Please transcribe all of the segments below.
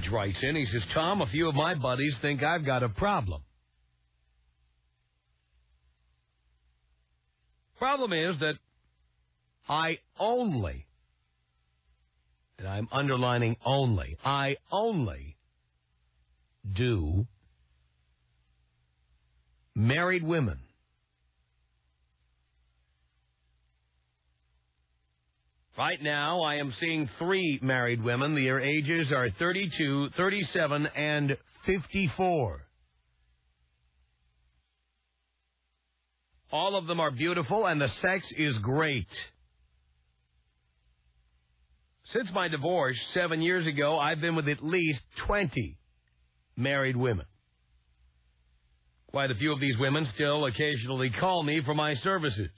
George writes in. He says, Tom, a few of my buddies think I've got a problem. Problem is that I only, and I'm underlining only, I only do married women. Right now, I am seeing 3 married women. Their ages are 32, 37, and 54. All of them are beautiful, and the sex is great. Since my divorce 7 years ago, I've been with at least 20 married women. Quite a few of these women still occasionally call me for my services.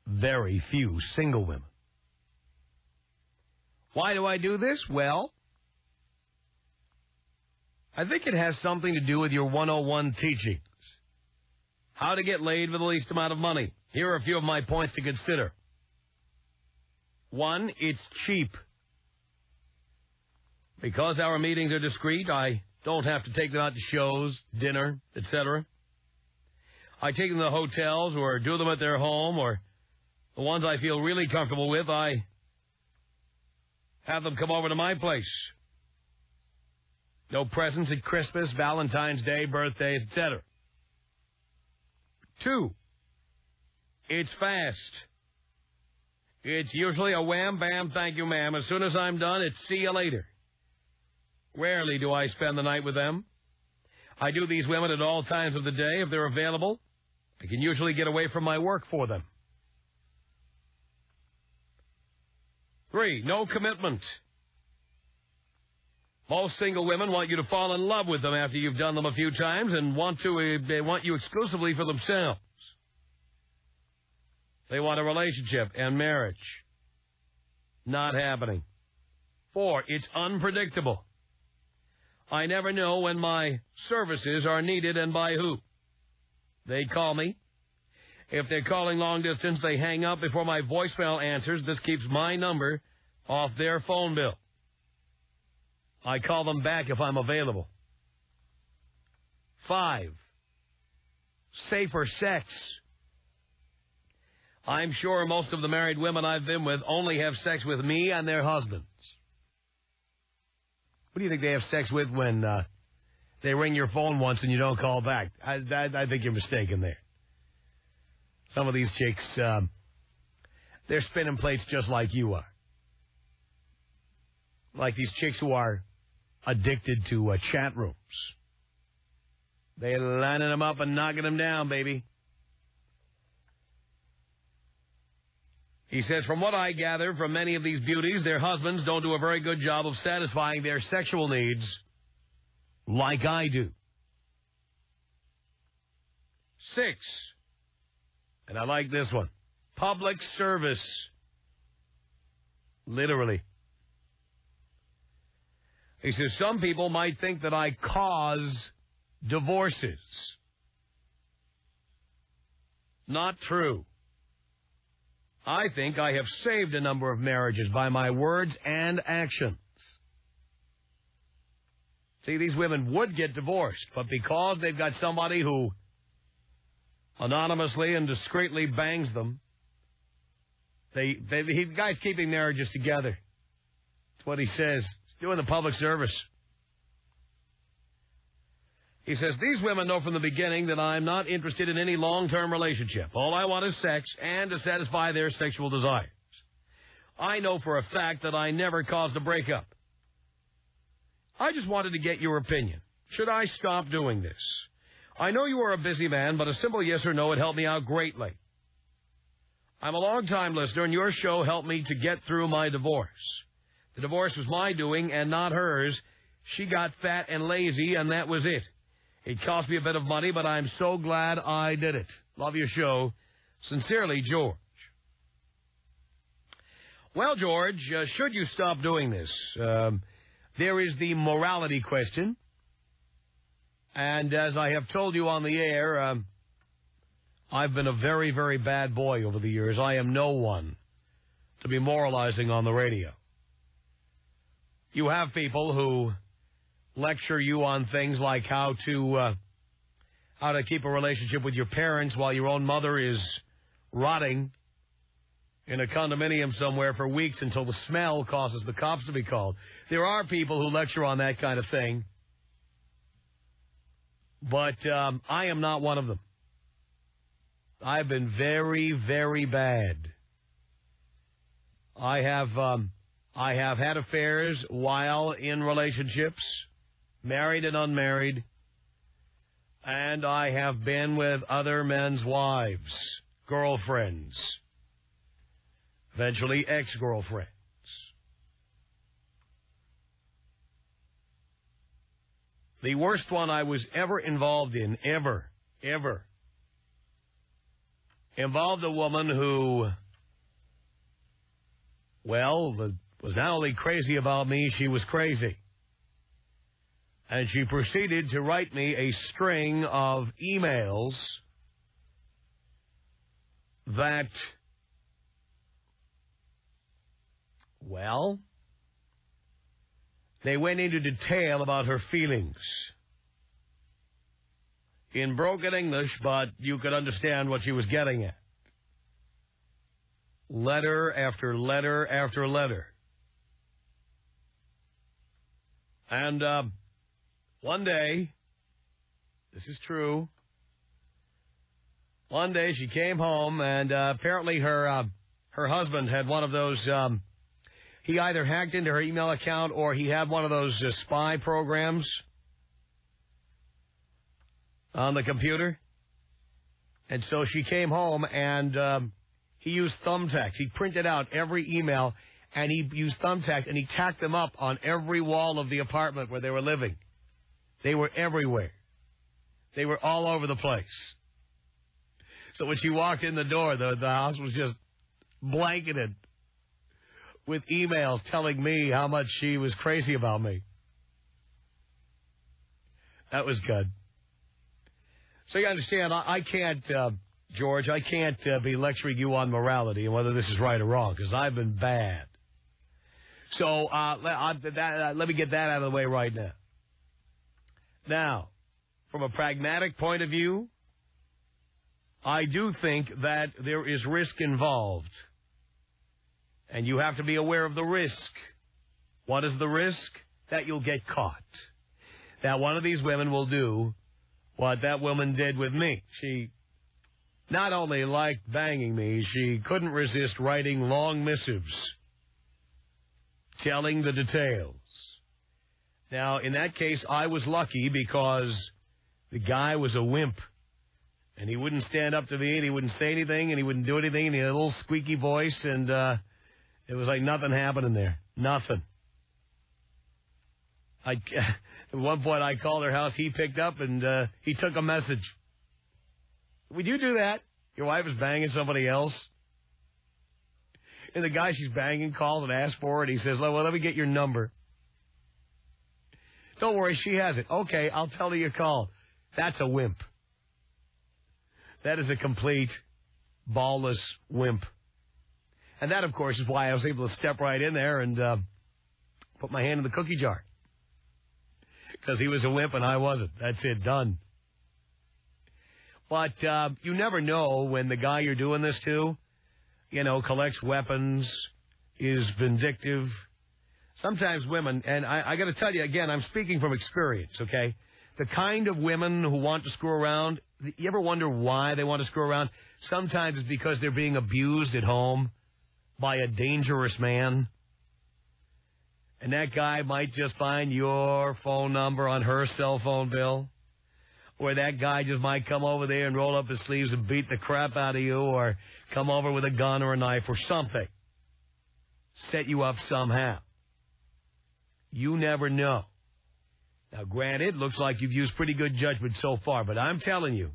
Very few single women. Why do I do this? Well, I think it has something to do with your 101 teachings. How to get laid with the least amount of money. Here are a few of my points to consider. 1, it's cheap. Because our meetings are discreet, I don't have to take them out to shows, dinner, etc. I take them to hotels or do them at their home, or the ones I feel really comfortable with, I have them come over to my place. No presents at Christmas, Valentine's Day, birthdays, etc. 2, it's fast. It's usually a wham, bam, thank you, ma'am. As soon as I'm done, it's see you later. Rarely do I spend the night with them. I do these women at all times of the day. If they're available, I can usually get away from my work for them. 3, no commitment. Most single women want you to fall in love with them after you've done them a few times and they want you exclusively for themselves. They want a relationship and marriage. Not happening. 4, it's unpredictable. I never know when my services are needed and by who. They call me. If they're calling long distance, they hang up before my voicemail answers. This keeps my number off their phone bill. I call them back if I'm available. 5, safer sex. I'm sure most of the married women I've been with only have sex with me and their husbands. What do you think they have sex with when they ring your phone once and you don't call back? I think you're mistaken there. Some of these chicks, they're spinning plates just like you are. Like these chicks who are addicted to chat rooms. They're lining them up and knocking them down, baby. He says, from what I gather from many of these beauties, their husbands don't do a very good job of satisfying their sexual needs like I do. 6, and I like this one, public service. Literally. He says, some people might think that I cause divorces. Not true. I think I have saved a number of marriages by my words and actions. See, these women would get divorced, but because they've got somebody who anonymously and discreetly bangs them, the guy's keeping marriages together. That's what he says. He's doing the public service. He says, these women know from the beginning that I'm not interested in any long-term relationship. All I want is sex and to satisfy their sexual desires. I know for a fact that I never caused a breakup. I just wanted to get your opinion. Should I stop doing this? I know you are a busy man, but a simple yes or no would help me out greatly. I'm a long-time listener, and your show helped me to get through my divorce. The divorce was my doing and not hers. She got fat and lazy, and that was it. It cost me a bit of money, but I'm so glad I did it. Love your show. Sincerely, George. Well, George, should you stop doing this? There is the morality question. And as I have told you on the air, I've been a very, very bad boy over the years. I am no one to be moralizing on the radio. You have people who lecture you on things like how to keep a relationship with your parents while your own mother is rotting in a condominium somewhere for weeks until the smell causes the cops to be called. There are people who lecture on that kind of thing, but I am not one of them. I've been very, very bad. I have had affairs while in relationships, married and unmarried, and I have been with other men's wives, girlfriends, eventually ex-girlfriends. The worst one I was ever involved in, ever, involved a woman who, well, was not only crazy about me, she was crazy. And she proceeded to write me a string of emails that, well, they went into detail about her feelings. In broken English, but you could understand what she was getting at. Letter after letter after letter. And one day, this is true, one day she came home and apparently her husband had one of those, he either hacked into her email account or he had one of those spy programs on the computer. And so she came home and he used thumbtacks. He printed out every email and he used thumbtacks and he tacked them up on every wall of the apartment where they were living. They were everywhere. They were all over the place. So when she walked in the door, the house was just blanketed with emails telling me how much she was crazy about me. That was good. So you understand, I can't, George, I can't be lecturing you on morality and whether this is right or wrong, because I've been bad. So let me get that out of the way right now. Now, from a pragmatic point of view, I do think that there is risk involved. And you have to be aware of the risk. What is the risk? That you'll get caught. That one of these women will do what that woman did with me. She not only liked banging me, she couldn't resist writing long missives telling the details. Now, in that case, I was lucky because the guy was a wimp. And he wouldn't stand up to me, and he wouldn't say anything, and he wouldn't do anything, and he had a little squeaky voice, and it was like nothing happening there. Nothing. At one point, I called her house. He picked up, and he took a message. Would you do that? Your wife is banging somebody else? And the guy she's banging calls and asks for it. He says, well, let me get your number. Don't worry, she has it. Okay, I'll tell her you called. That's a wimp. That is a complete, ballless wimp. And that, of course, is why I was able to step right in there and put my hand in the cookie jar. Because he was a wimp and I wasn't. That's it, done. But you never know when the guy you're doing this to, collects weapons, is vindictive. Sometimes women, and I got to tell you again, I'm speaking from experience, okay? The kind of women who want to screw around, you ever wonder why they want to screw around? Sometimes it's because they're being abused at home by a dangerous man. And that guy might just find your phone number on her cell phone bill. Or that guy just might come over there and roll up his sleeves and beat the crap out of you, or come over with a gun or a knife or something. Set you up somehow. You never know. Now, granted, looks like you've used pretty good judgment so far, but I'm telling you,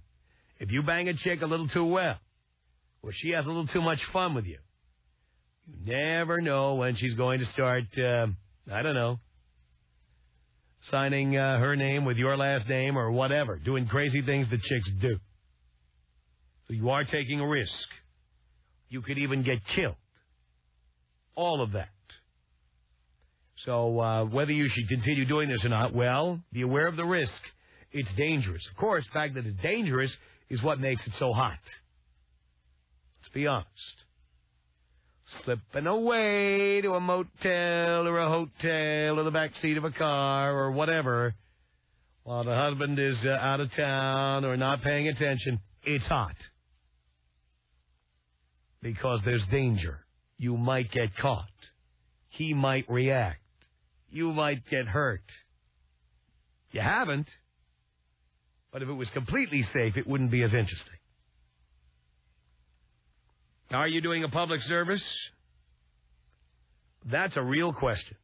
if you bang a chick a little too well, or she has a little too much fun with you, you never know when she's going to start, signing her name with your last name or whatever, doing crazy things that chicks do. So you are taking a risk. You could even get killed. All of that. So whether you should continue doing this or not, well, be aware of the risk. It's dangerous. Of course, the fact that it's dangerous is what makes it so hot. Let's be honest. Slipping away to a motel or a hotel or the back seat of a car or whatever while the husband is out of town or not paying attention, it's hot. Because there's danger. You might get caught. He might react. You might get hurt. You haven't. But if it was completely safe, it wouldn't be as interesting. Are you doing a public service? That's a real question.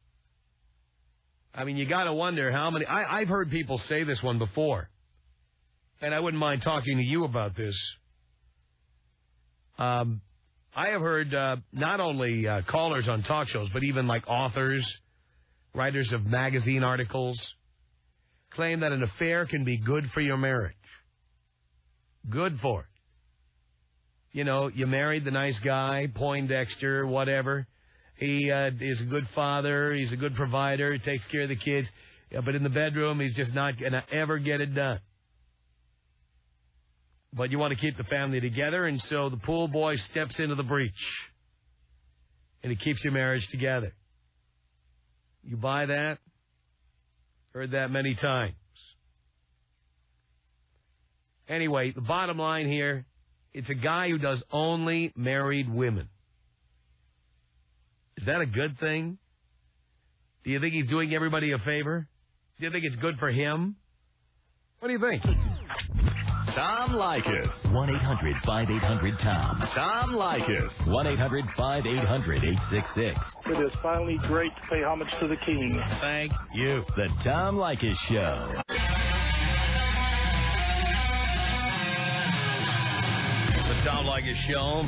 I mean, you got to wonder how many... I've heard people say this one before, and I wouldn't mind talking to you about this. I have heard not only callers on talk shows, but even like authors, writers of magazine articles, claim that an affair can be good for your marriage. Good for it. You know, you married the nice guy, Poindexter, whatever. He is a good father. He's a good provider. He takes care of the kids. Yeah, but in the bedroom, he's just not going to ever get it done. But you want to keep the family together, and so the pool boy steps into the breach. And he keeps your marriage together. You buy that? Heard that many times. Anyway, the bottom line here, it's a guy who does only married women. Is that a good thing? Do you think he's doing everybody a favor? Do you think it's good for him? What do you think? Tom Leykis. 1-800-5800-TOM. Tom Leykis. 1-800-5800-866. It is finally great to pay homage to the king. Thank you. The Tom Leykis Show. The Tom Leykis Show.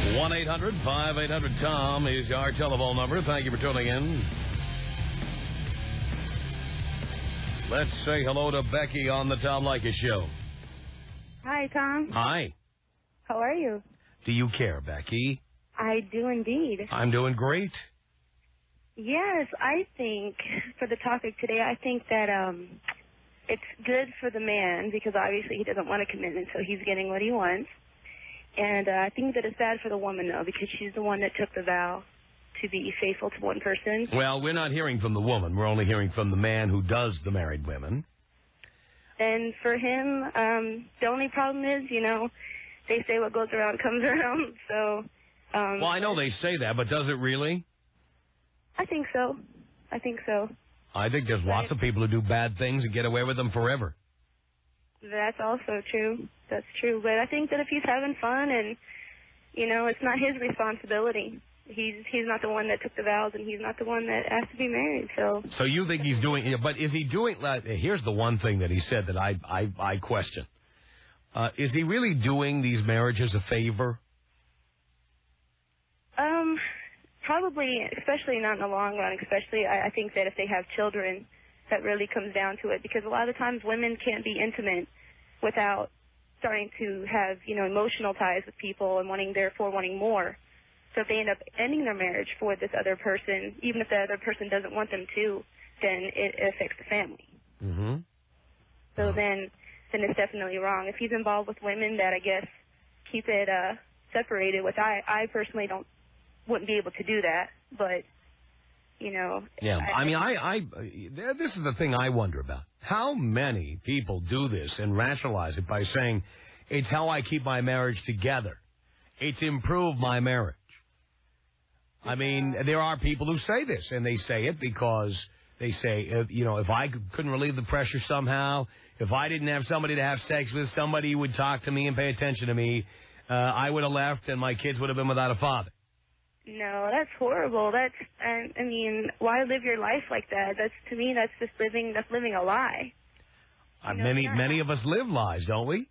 1-800-5800-TOM is our telephone number. Thank you for tuning in. Let's say hello to Becky on the Tom Leykis Show. Hi, Tom. Hi. How are you? Do you care, Becky? I do indeed. I'm doing great. Yes, I think for the topic today, I think that it's good for the man because obviously he doesn't want a commitment, so he's getting what he wants. And I think that it's bad for the woman, though, because she's the one that took the vow to be faithful to one person. Well, we're not hearing from the woman. We're only hearing from the man who does the married women. And for him, the only problem is, you know, they say what goes around comes around. So. Well, I know they say that, but does it really? I think so. I think so. I think there's lots of people who do bad things and get away with them forever. That's also true. That's true. But I think that if he's having fun and, you know, it's not his responsibility. He's not the one that took the vows, and he's not the one that asked to be married. So you think he's doing? But is he doing? Here's the one thing that he said that I question: is he really doing these marriages a favor? Probably, especially not in the long run. Especially, I think that if they have children, that really comes down to it. Because a lot of times women can't be intimate without starting to have, you know, emotional ties with people and therefore wanting more. So if they end up ending their marriage for this other person, even if the other person doesn't want them to, then it affects the family. Mm-hmm. So then it's definitely wrong. If he's involved with women that I guess keep it separated, which I personally wouldn't be able to do that, but you know. Yeah, this is the thing I wonder about. How many people do this and rationalize it by saying, it's how I keep my marriage together. It's improved my marriage. I mean, there are people who say this, and they say it because they say, you know, if I couldn't relieve the pressure somehow, if I didn't have somebody to have sex with, somebody who would talk to me and pay attention to me, I would have left and my kids would have been without a father. No, that's horrible. That's, I mean, why live your life like that? To me, that's just living a lie. Many of us live lies, don't we?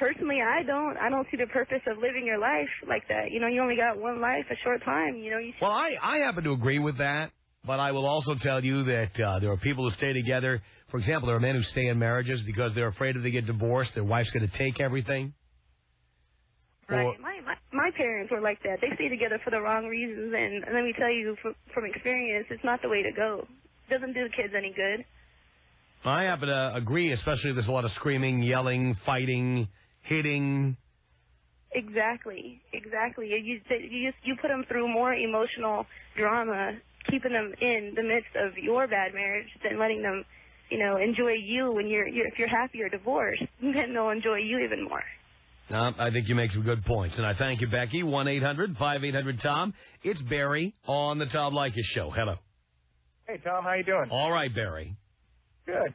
Personally, I don't see the purpose of living your life like that. You know, you only got one life, a short time. You know, Well, I happen to agree with that, but I will also tell you that there are people who stay together. For example, there are men who stay in marriages because they're afraid if they get divorced, their wife's going to take everything. Right. My parents were like that. They stay together for the wrong reasons, and let me tell you from experience, it's not the way to go. It doesn't do the kids any good. I happen to agree, especially if there's a lot of screaming, yelling, fighting, hitting. Exactly. You put them through more emotional drama, keeping them in the midst of your bad marriage than letting them, enjoy you when if you're happy or divorced, then they'll enjoy you even more. I think you make some good points, and I thank you, Becky. 1-800-5800-TOM. It's Barry on the Tom Leykis Show. Hello. Hey, Tom, how you doing? All right, Barry. Good.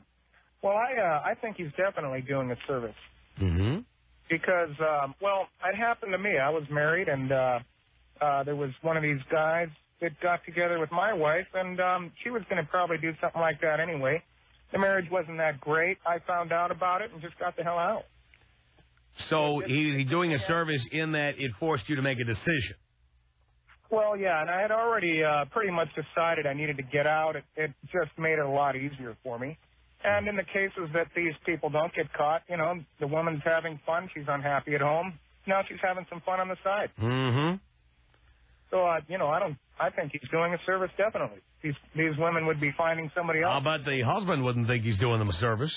Well, I think he's definitely doing a service. Mm-hmm. Because, it happened to me. I was married, and there was one of these guys that got together with my wife, and she was going to probably do something like that anyway. The marriage wasn't that great. I found out about it and just got the hell out. So he's doing a service in that it forced you to make a decision. Well, yeah, and I had already pretty much decided I needed to get out. It just made it a lot easier for me. And in the cases that these people don't get caught, the woman's having fun. She's unhappy at home. Now she's having some fun on the side. Mm-hmm. So, I think he's doing a service, definitely. These women would be finding somebody else. How about the husband wouldn't think he's doing them a service?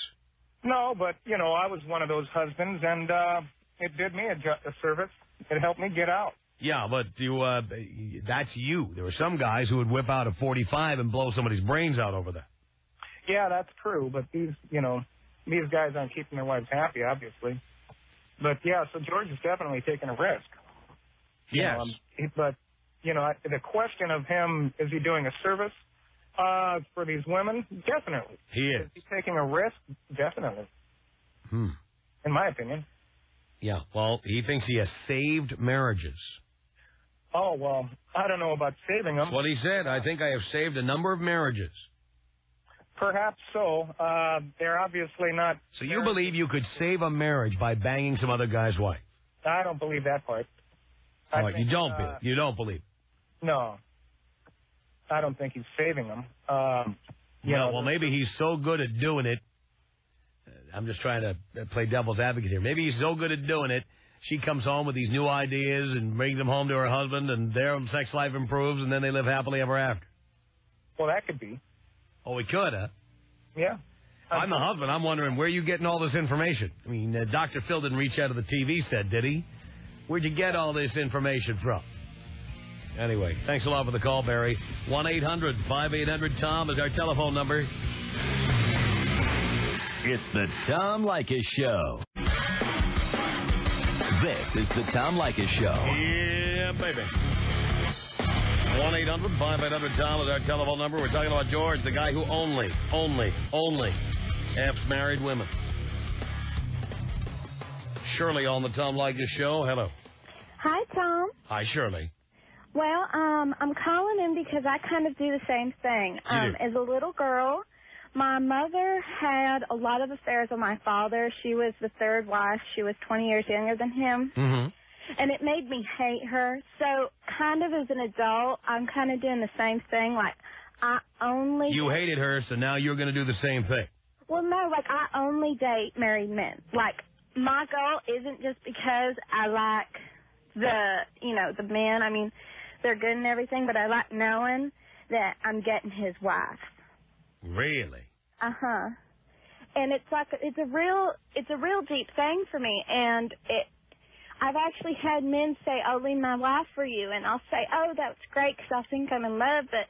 No, but, I was one of those husbands, and it did me a service. It helped me get out. Yeah, but that's you. There were some guys who would whip out a .45 and blow somebody's brains out over that. Yeah, that's true, but these guys aren't keeping their wives happy, obviously. But, yeah, so George is definitely taking a risk. Yes. But, the question of him, is he doing a service for these women? Definitely. He is. Is he taking a risk? Definitely. In my opinion. Yeah, well, he thinks he has saved marriages. Oh, well, I don't know about saving them. That's what he said. I think I have saved a number of marriages. Perhaps so. They're obviously not... So you believe you could save a marriage by banging some other guy's wife? I don't believe that part. You don't believe? You don't believe? No. I don't think he's saving them. Well, maybe he's so good at doing it. I'm just trying to play devil's advocate here. Maybe he's so good at doing it, she comes home with these new ideas and brings them home to her husband, and their sex life improves, and then they live happily ever after. Well, that could be. Oh, we could, huh? Yeah. I'm the husband. I'm wondering, where are you getting all this information? I mean, Dr. Phil didn't reach out of the TV set, did he? Where'd you get all this information from? Anyway, thanks a lot for the call, Barry. 1-800-5800-TOM is our telephone number. It's the Tom Leykis Show. This is the Tom Leykis Show. Yeah, baby. 1-800-5800-TOM is our telephone number. We're talking about George, the guy who only F's married women. Shirley on the Tom Leykis Show. Hello. Hi, Tom. Hi, Shirley. Well, I'm calling in because I kind of do the same thing. As a little girl, my mother had a lot of affairs with my father. She was the third wife. She was 20 years younger than him. Mm-hmm. And it made me hate her. So kind of as an adult, I'm kind of doing the same thing. Like, You hated her, so now you're going to do the same thing. Well, no, like, I only date married men. Like, my goal isn't just because I like the men. I mean, they're good and everything, but I like knowing that I'm getting his wife. Really? Uh-huh. And it's like, it's a real deep thing for me. And I've actually had men say, I'll leave my wife for you. And I'll say, oh, that's great because I think I'm in love. But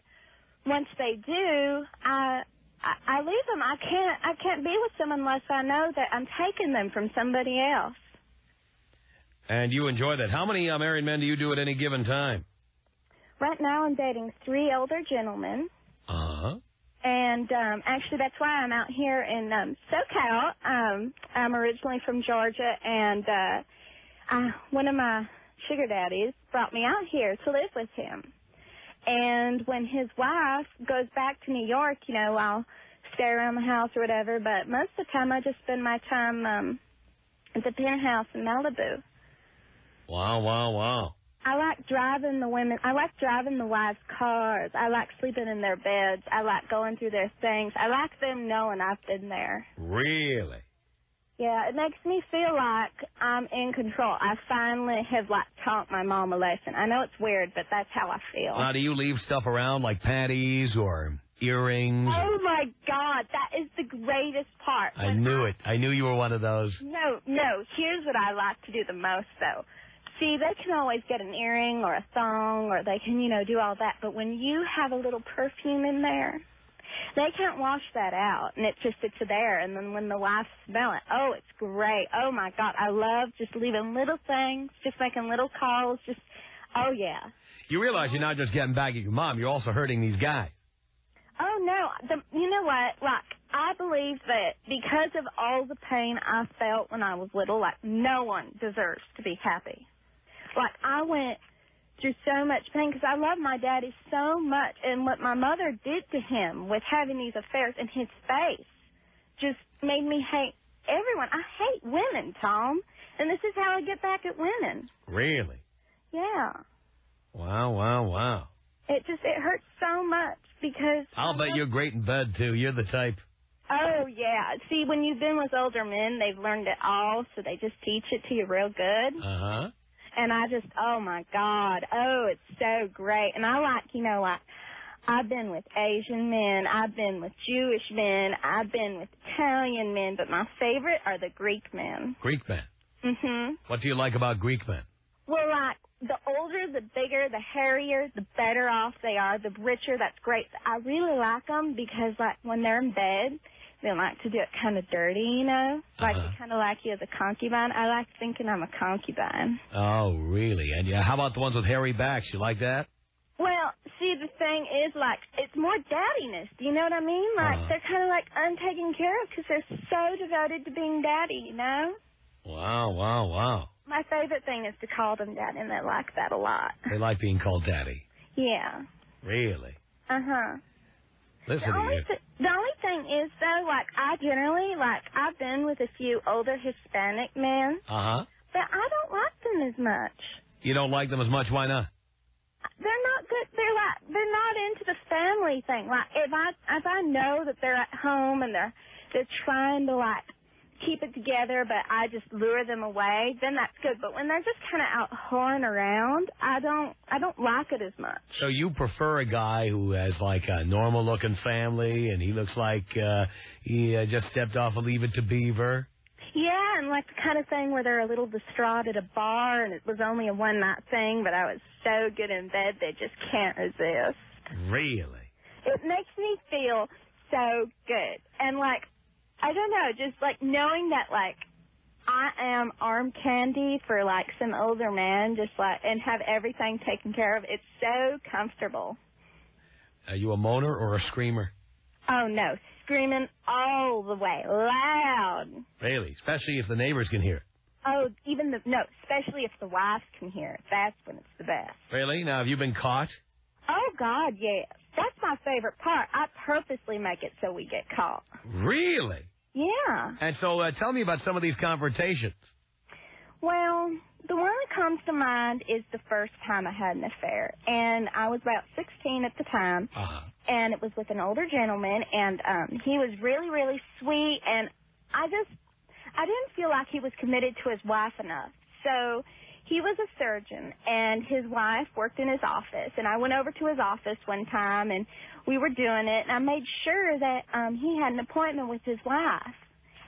once they do, I leave them. I can't be with them unless I know that I'm taking them from somebody else. And you enjoy that. How many married men do you do at any given time? Right now I'm dating 3 older gentlemen. Uh-huh. And actually that's why I'm out here in SoCal. I'm originally from Georgia, and one of my sugar daddies brought me out here to live with him. And when his wife goes back to New York, I'll stay around the house or whatever, but most of the time I just spend my time at the penthouse in Malibu. Wow. I like driving the women. I like driving the wives' cars. I like sleeping in their beds. I like going through their things. I like them knowing I've been there. Really? Yeah, it makes me feel like I'm in control. I finally have, like, taught my mom a lesson. I know it's weird, but that's how I feel. Now, do you leave stuff around like panties or earrings? Oh, my God, that is the greatest part. I knew it. I knew you were one of those. No, here's what I like to do the most, though. See, they can always get an earring or a thong, or they can, do all that. But when you have a little perfume in there, they can't wash that out, and it's there. And then when the wife smell it, oh, it's great. Oh, my God, I love just leaving little things, just making little calls, oh, yeah. You realize you're not just getting back at your mom, you're also hurting these guys. Oh, no, you know what, like, I believe that because of all the pain I felt when I was little, like, no one deserves to be happy. Like, I went through so much pain because I love my daddy so much, and what my mother did to him with having these affairs in his face just made me hate everyone. I hate women, Tom, and this is how I get back at women. Really? Yeah. Wow. It hurts so much because... I'll bet you're great in bed, too. You're the type. Oh, yeah. See, when you've been with older men, they've learned it all, so they just teach it to you real good. Uh-huh. And I just, oh, my God. Oh, it's so great. And I like, I've been with Asian men. I've been with Jewish men. I've been with Italian men. But my favorite are the Greek men. Greek men? Mm-hmm. What do you like about Greek men? Well, like, the older, the bigger, the hairier, the better off they are, the richer, that's great. I really like them because, like, when they're in bed, they like to do it kind of dirty, Like, they kind of like you as a concubine. I like thinking I'm a concubine. Oh, really? And how about the ones with hairy backs? You like that? Well, see, the thing is, like, it's more daddiness. Do you know what I mean? Like, they're kind of, like, untaken care of because they're so devoted to being daddy, Wow. My favorite thing is to call them daddy, and they like that a lot. They like being called daddy? Yeah. Really? Uh-huh. Listen to you. The only thing is, though, like, I generally, like, I've been with a few older Hispanic men. Uh-huh. But I don't like them as much. You don't like them as much? Why not? They're not good. They're not into the family thing. Like, if I know that they're at home and they're trying to, like, keep it together, but I just lure them away, then that's good. But when they're just kind of out whoring around, I don't like it as much. So you prefer a guy who has, like, a normal-looking family, and he looks like he just stepped off a Leave It to Beaver? Yeah, and like the kind of thing where they're a little distraught at a bar, and it was only a one-night thing, but I was so good in bed they just can't resist. Really? It makes me feel so good. And, like, I don't know, just, like, knowing that, like, I am arm candy for, like, some older man, just, like, and have everything taken care of, it's so comfortable. Are you a moaner or a screamer? Oh, no, screaming all the way, loud. Really? Especially if the neighbors can hear it? Oh, especially if the wife can hear it. That's when it's the best. Really? Now, have you been caught? Oh, God, yes. That's my favorite part. I purposely make it so we get caught. Really? Yeah. And so tell me about some of these confrontations. Well, the one that comes to mind is the first time I had an affair. And I was about 16 at the time. Uh-huh. And it was with an older gentleman. And he was really, really sweet. And I didn't feel like he was committed to his wife enough. So he was a surgeon, and his wife worked in his office. And I went over to his office one time, and we were doing it. And I made sure that he had an appointment with his wife.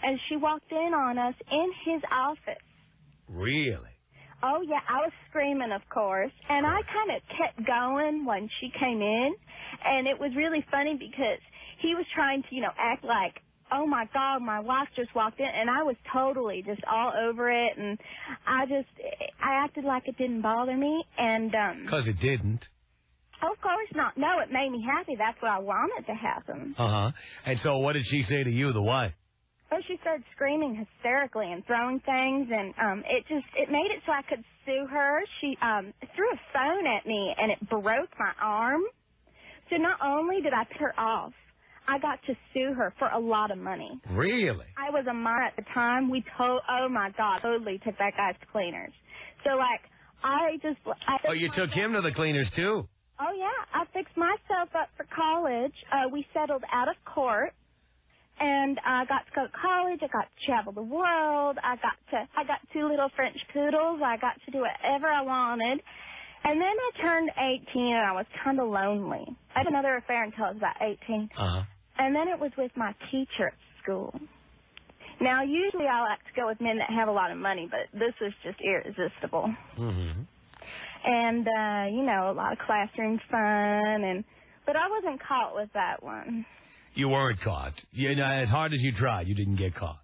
And she walked in on us in his office. Really? Oh, yeah, I was screaming, of course. And I kind of kept going when she came in. And it was really funny because he was trying to, act like, oh, my God, my wife just walked in. And I was totally just all over it. And I acted like it didn't bother me. And because it didn't. Of course not. No, it made me happy. That's what I wanted to happen. Uh-huh. And so what did she say to you, the wife? Oh, she started screaming hysterically and throwing things, and it made it so I could sue her. She threw a phone at me, and it broke my arm. So not only did I put her off, I got to sue her for a lot of money. Really? I was a minor at the time. Oh, my God, totally took that guy to cleaners. So, like, Oh, you took him to the cleaners, too? Oh, yeah. I fixed myself up for college. We settled out of court. And I got to go to college. I got to travel the world. I got 2 little French poodles. I got to do whatever I wanted. And then I turned 18, and I was kind of lonely. I had another affair until I was about 18. Uh-huh. And then it was with my teacher at school. Now, usually I like to go with men that have a lot of money, but this was just irresistible. Mm-hmm. And, a lot of classroom fun, but I wasn't caught with that one. You weren't caught. As hard as you tried, you didn't get caught.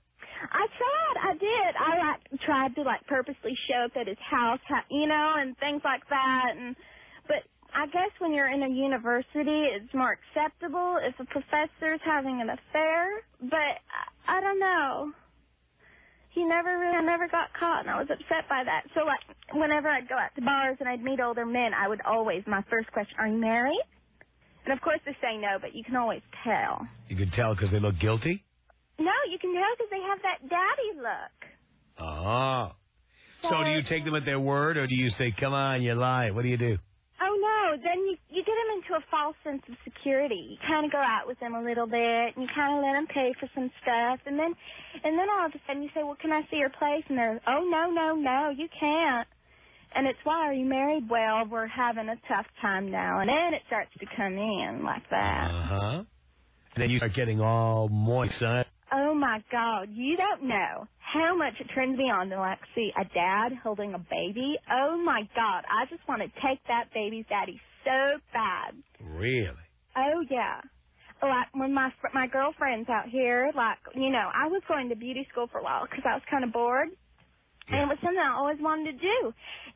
I tried. I did. I tried to purposely show up at his house, and things like that. But I guess when you're in a university, it's more acceptable if a professor's having an affair. But I don't know. I never got caught, and I was upset by that. So whenever I'd go out to bars and I'd meet older men, I would always, my first question, are you married? And of course they say no, but you can always tell. You can tell because they look guilty? No, you can tell because they have that daddy look. Oh. So do you take them at their word, or do you say, come on, you lie? What do you do? Oh, no. Then you get them into a false sense of security. You kind of go out with them a little bit, and you kind of let them pay for some stuff. And then all of a sudden you say, well, can I see your place? And they're, oh, no, you can't. And it's, why are you married? Well, we're having a tough time now. And then it starts to come in like that. Uh-huh. And then you start getting all moist, son. Oh, my God. You don't know how much it turns me on to, see a dad holding a baby. Oh, my God. I just want to take that baby's daddy so bad. Really? Oh, yeah. When my girlfriend's out here, I was going to beauty school for a while because I was kind of bored. And it was something I always wanted to do.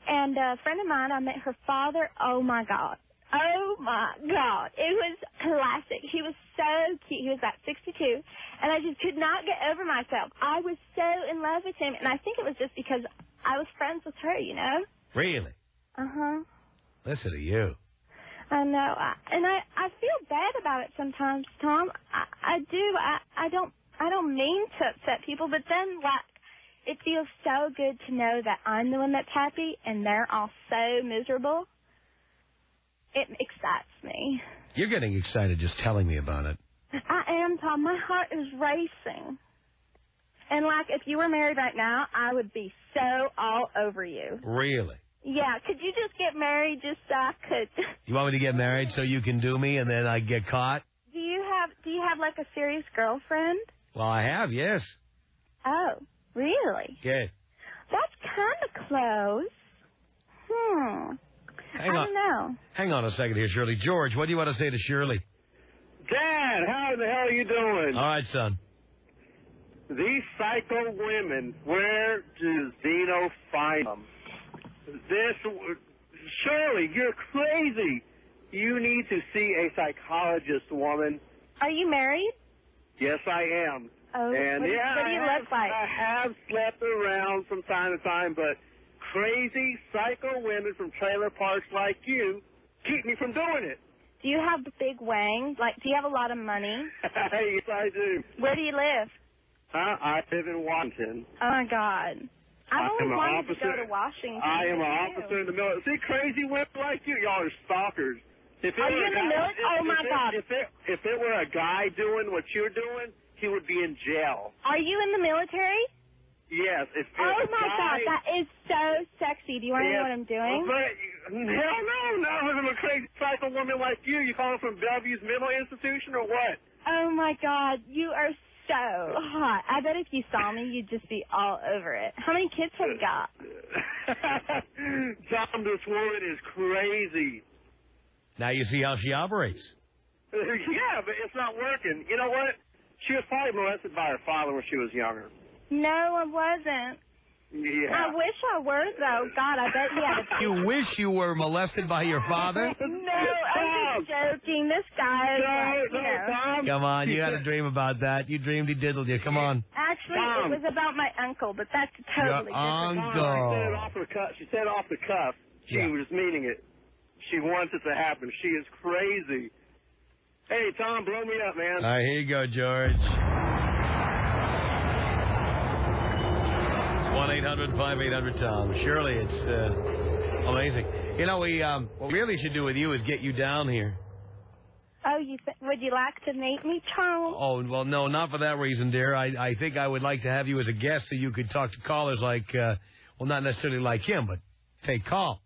And a friend of mine, I met her father. Oh, my God. Oh, my God. It was classic. He was so cute. He was about 62. And I just could not get over myself. I was so in love with him. And I think it was just because I was friends with her, Really? Uh-huh. Listen to you. I know. I feel bad about it sometimes, Tom. I do. I don't mean to upset people, but then, it feels so good to know that I'm the one that's happy and they're all so miserable. It excites me. You're getting excited just telling me about it. I am, Tom. My heart is racing. And, if you were married right now, I would be so all over you. Really? Yeah. Could you just get married just so I could? You want me to get married so you can do me and then I get caught? Do you have a serious girlfriend? Well, I have, yes. Oh. Really? Yeah. That's kind of close. I don't know. Hang on a second here, Shirley. George, what do you want to say to Shirley? Dad, how the hell are you doing? All right, son. These psycho women, where does Dino find them? Shirley, you're crazy. You need to see a psychologist, woman. Are you married? Yes, I am. Oh, and what do you look like? I have slept around from time to time, but crazy psycho women from trailer parks like you keep me from doing it. Do you have the big wang? Do you have a lot of money? Yes, I do. Where do you live? I live in Washington. Oh, my God. I've always wanted to go to Washington. I am an officer in the military. See, crazy women like you, y'all are stalkers. Are you in the military? Oh, my God. If it were a guy doing what you're doing, he would be in jail. Are you in the military? Yes. Oh, my God. That is so sexy. Do you want to know what I'm doing? Hell no. I'm a crazy psycho woman like you. You calling from Bellevue's mental institution or what? Oh, my God. You are so hot. I bet if you saw me, you'd just be all over it. How many kids have you got? Tom, this woman is crazy. Now you see how she operates. Yeah, but it's not working. You know what? She was probably molested by her father when she was younger. No, I wasn't. Yeah. I wish I were, though. God, I bet you had a... You wish you were molested by your father? No, I'm just joking. This guy is Tom. Come on, you had a dream about that. You dreamed he diddled you. Come on. Actually, it was about my uncle, but that's totally your different. uncle. She said off the cuff. She was meaning it. She wants it to happen. She is crazy. Hey, Tom, blow me up, man. All right, here you go, George. 1-800-5800-TOM. Shirley, it's amazing. What we really should do with you is get you down here. Oh, would you like to meet me, Charles? Oh, well, no, not for that reason, dear. I think I would like to have you as a guest so you could talk to callers like, well, not necessarily like him, but take calls.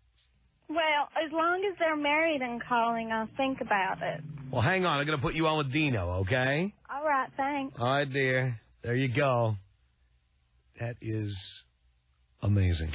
Well, as long as they're married and calling, I'll think about it. Well, hang on. I'm going to put you on with Dino, okay? All right, thanks. All right, dear. There you go. That is amazing.